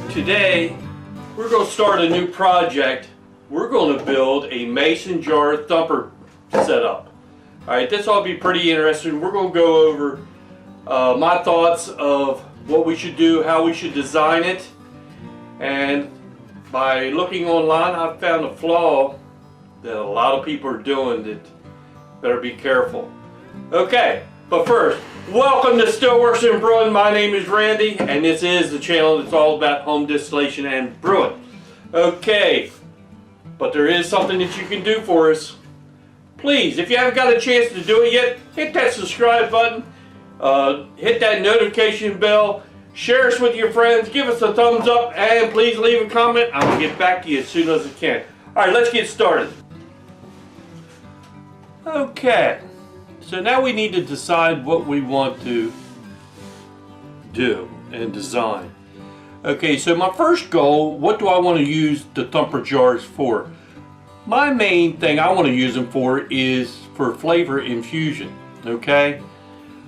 Today we're going to start a new project. We're going to build a mason jar thumper setup. Alright, this ought to be pretty interesting. We're going to go over my thoughts of what we should do, how we should design it, and by looking online I've found a flaw that a lot of people are doing that better be careful. Okay, but first, welcome to Stillworks and Brewing. My name is Randy, and this is the channel that's all about home distillation and brewing. Okay, but there is something that you can do for us. Please, if you haven't got a chance to do it yet, hit that subscribe button, hit that notification bell, share us with your friends, give us a thumbs up, and please leave a comment. I'm going to get back to you as soon as I can. Alright, let's get started. Okay, so now we need to decide what we want to do and design. Okay, so my first goal, what do I want to use the thumper jars for? My main thing I want to use them for is for flavor infusion. Okay,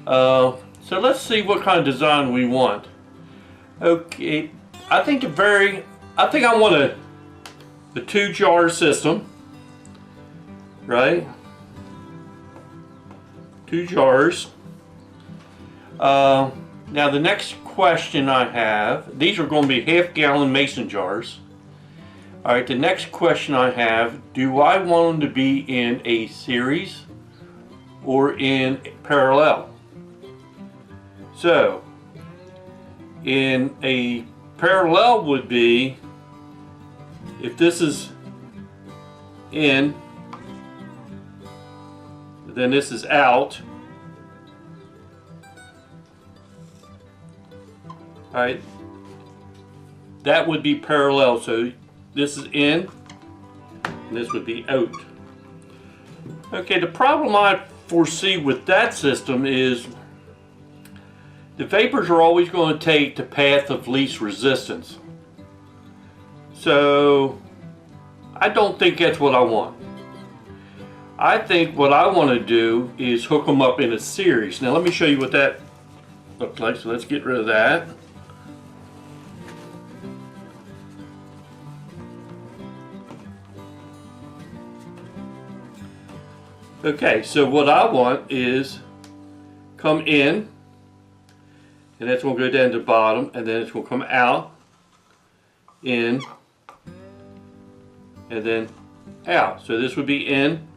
so let's see what kind of design we want. Okay, I think I want a 2-jar system, right? 2 jars. Now the next question I have, these are going to be half-gallon mason jars. Alright, the next question I have, do I want them to be in a series or in parallel? So, in a parallel would be, if this is in, then this is out. Alright, that would be parallel. So this is in, and this would be out. Okay, the problem I foresee with that system is the vapors are always going to take the path of least resistance. So I don't think that's what I want. I think what I want to do is hook them up in a series. Now let me show you what that looks like. So let's get rid of that. Okay, so what I want is come in, and that's going to go down to the bottom, and then it's going to come out, in, and then out. So this would be in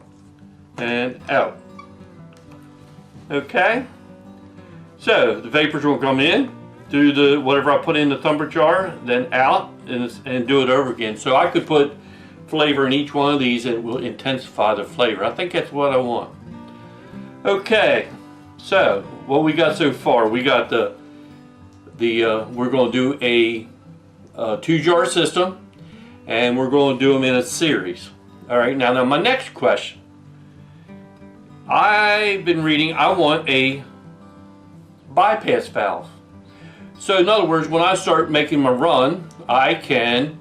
and out. Okay, so the vapors will come in, do the whatever I put in the thumper jar, then out, and do it over again. So I could put flavor in each one of these and it will intensify the flavor. I think that's what I want. Okay, so what we got so far, we got we're going to do a 2-jar system, and we're going to do them in a series. Alright, now my next question, I've been reading, I want a bypass valve. So in other words, when I start making my run, I can,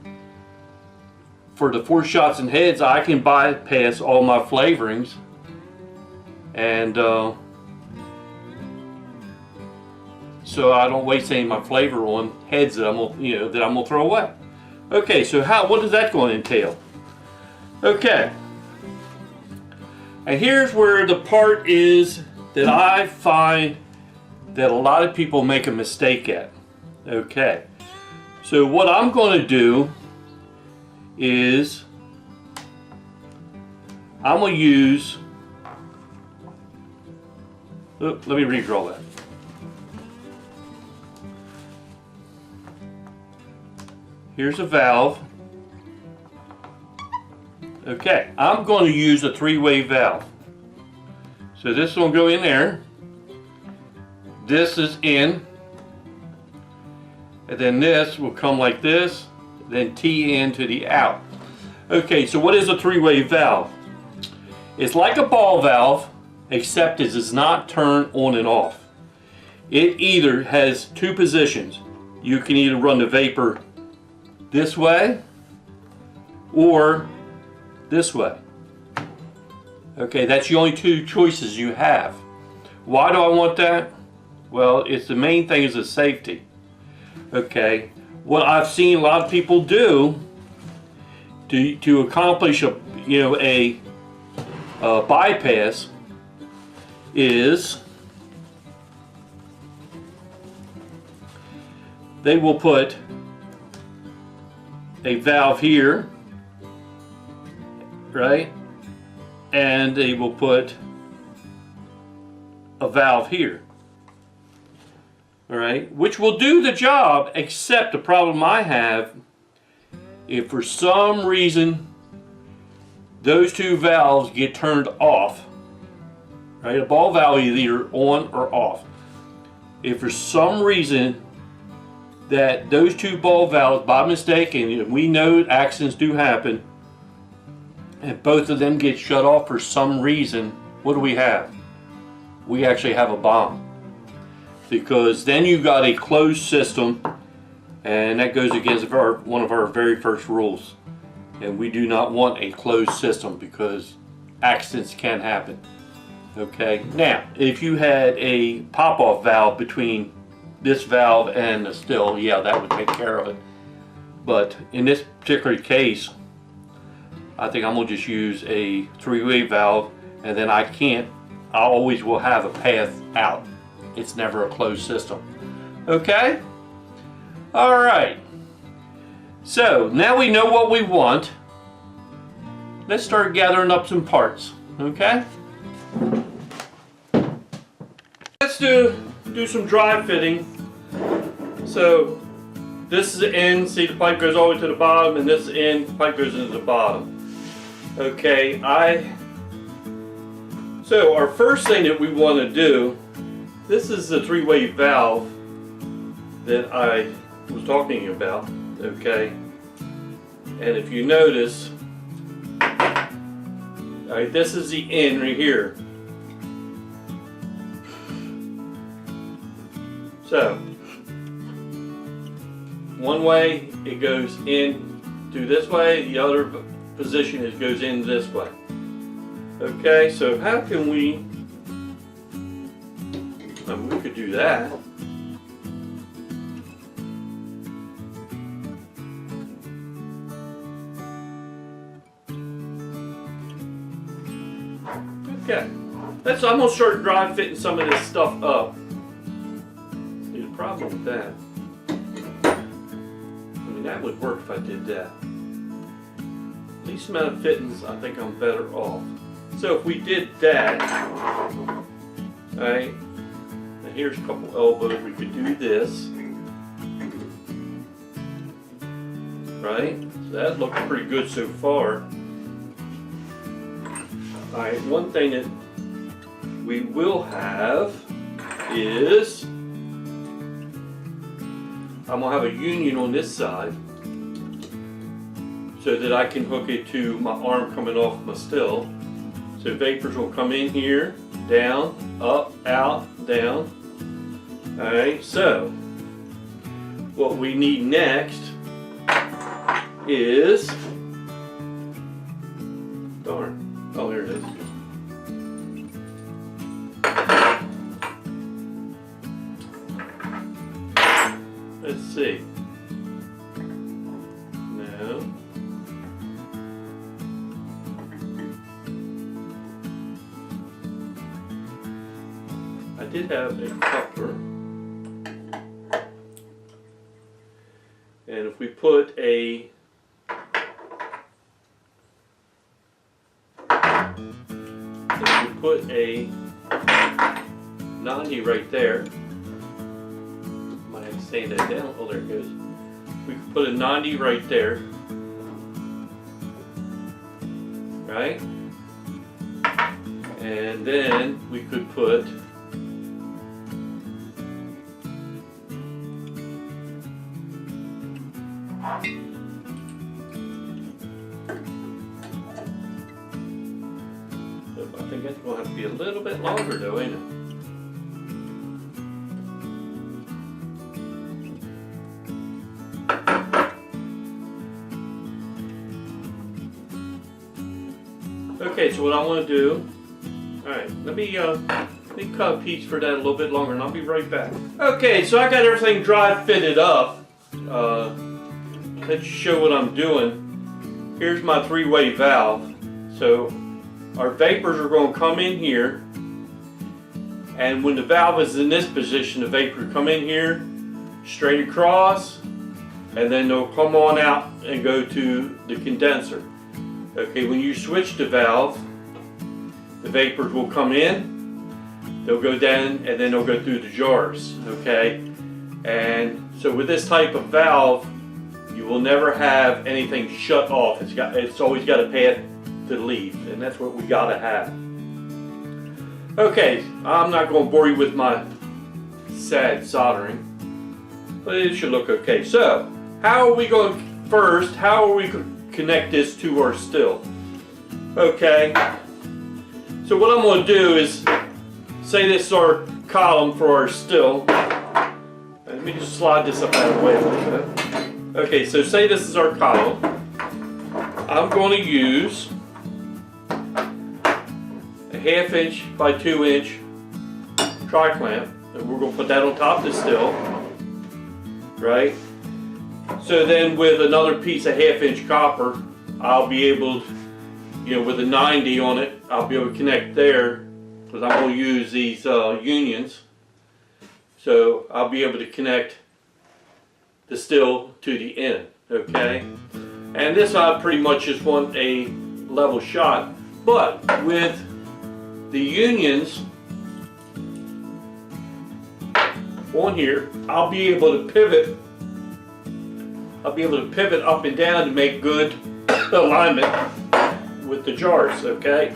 for the 4 shots and heads, I can bypass all my flavorings, and so I don't waste any of my flavor on heads that I'm gonna throw away. Okay, so what is that going to entail? Okay, and here's where the part is that I find that a lot of people make a mistake at. Okay, so what I'm going to do is I'm going to use, let me redraw that. Here's a valve. Okay, I'm going to use a 3-way valve. So this is going to go in there. This is in. And then this will come like this. Then T in to the out. Okay, so what is a 3-way valve? It's like a ball valve, except it does not turn on and off. It either has 2 positions. You can either run the vapor this way or this way. Okay, that's the only 2 choices you have. Why do I want that? Well, it's the main thing is the safety. Okay, what I've seen a lot of people do to accomplish a bypass is they will put a valve here, right? And they will put a valve here. All right, which will do the job, except the problem I have, if for some reason those two valves get turned off, right? A ball valve is either on or off. If for some reason that those two ball valves, by mistake, and we know accidents do happen, and both of them get shut off for some reason, what do we have? We actually have a bomb. Because then you got a closed system, and that goes against one of our very first rules. And we do not want a closed system because accidents can happen. Okay, now if you had a pop-off valve between this valve and the still, yeah, that would take care of it. But in this particular case, I think I'm gonna just use a three-way valve, and then I always will have a path out. It's never a closed system. Okay? All right. So now we know what we want. Let's start gathering up some parts. Okay? Let's do some dry fitting. So this is the end. See, the pipe goes all the way to the bottom, and this end, the pipe goes into the bottom. Okay, so our first thing that we want to do, this is the three-way valve that I was talking about, okay? And if you notice, all right, this is the end right here. So, one way it goes in through this way, the other position it goes in this way. Okay, so how can we could do that. Okay, I'm gonna start dry fitting some of this stuff up. There's a problem with that. I mean, that would work if I did that. Least amount of fittings, I think I'm better off. So if we did that, alright, now here's a couple elbows, we could do this, right? So that looks pretty good so far. Alright, one thing that we will have is, I'm going to have a union on this side so that I can hook it to my arm coming off my still. So vapors will come in here, down, up, out, down. Alright, so what we need next is, darn, oh here it is. Let's see. No. I did have a Thumper, and if we put a a 90 right there, might have to stand that down. Oh, there it goes. We could put a 90 right there, right? And then we could put I think that's going to have to be a little bit longer though, ain't it? Okay, so what I want to do, alright, let me cut a piece for that a little bit longer and I'll be right back. Okay, so I got everything dry fitted up. let's show what I'm doing. Here's my three-way valve. So our vapors are going to come in here, and when the valve is in this position, the vapor come in here, straight across, and then they'll come on out and go to the condenser. Okay, when you switch the valve, the vapors will come in, they'll go down, and then they'll go through the jars. Okay, and so with this type of valve, you will never have anything shut off. It's always got a path to leave, and that's what we gotta have. Okay, I'm not going to bore you with my sad soldering, but it should look okay. So, how are we going to connect this to our still? Okay, so what I'm going to do is say this is our column for our still. Let me just slide this up out of the way a little bit. Okay, so say this is our column. I'm going to use a 1/2 inch by 2 inch tri-clamp, and we're going to put that on top of the still, right? So then with another piece of 1/2 inch copper, I'll be able to, with a 90 on it, I'll be able to connect there, because I'm going to use these unions. So I'll be able to connect the still to the end, okay? And this I pretty much just want a level shot, but with the unions on here, I'll be able to pivot up and down to make good alignment with the jars, okay?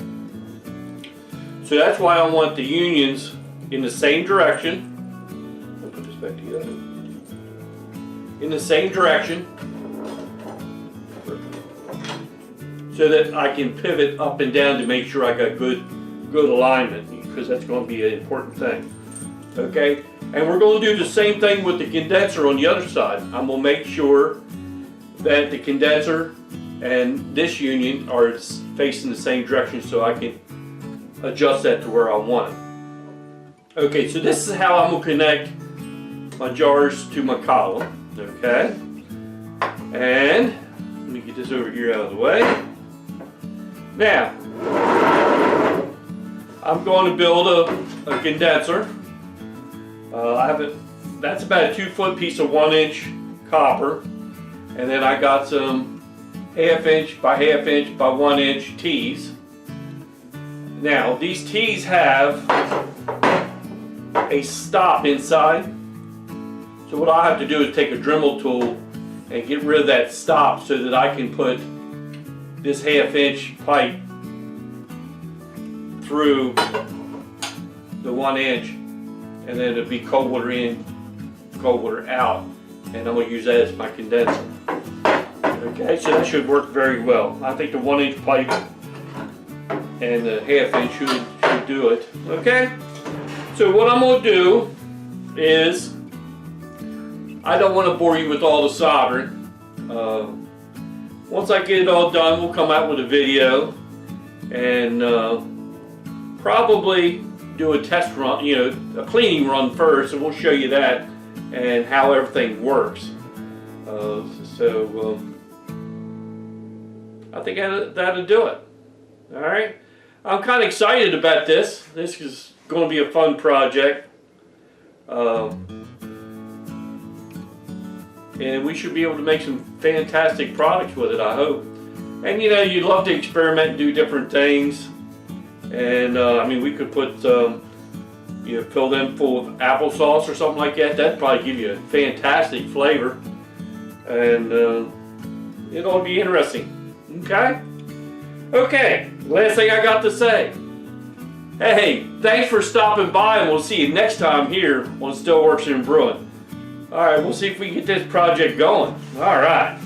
So that's why I want the unions in the same direction. I'll put this back together. In the same direction, so that I can pivot up and down to make sure I got good alignment, because that's going to be an important thing. Okay, and we're going to do the same thing with the condenser on the other side. I'm going to make sure that the condenser and this union are facing the same direction, so I can adjust that to where I want it. Okay, so this is how I'm going to connect my jars to my column. Okay, and let me get this over here out of the way. Now, I'm going to build a condenser. That's about a 2-foot piece of 1 inch copper, and then I got some 1/2 inch by 1/2 inch by 1 inch tees. Now, these tees have a stop inside. So what I have to do is take a Dremel tool and get rid of that stop so that I can put this 1/2 inch pipe through the 1 inch, and then it'll be cold water in, cold water out, and I'm going to use that as my condenser. Okay, so that should work very well. I think the 1 inch pipe and the 1/2 inch should do it. Okay, so what I'm going to do is, I don't want to bore you with all the soldering. Once I get it all done, we'll come out with a video and probably do a test run, a cleaning run first, and we'll show you that and how everything works. I think that'll do it. All right, I'm kind of excited about this. This is going to be a fun project. And we should be able to make some fantastic products with it, I hope. And you'd love to experiment and do different things. And I mean, we could put, fill them full of applesauce or something like that. That'd probably give you a fantastic flavor. And it'll be interesting. Okay? Okay, last thing I got to say. Hey, thanks for stopping by, and we'll see you next time here on Stillworks and Brewing. All right, we'll see if we can get this project going. All right.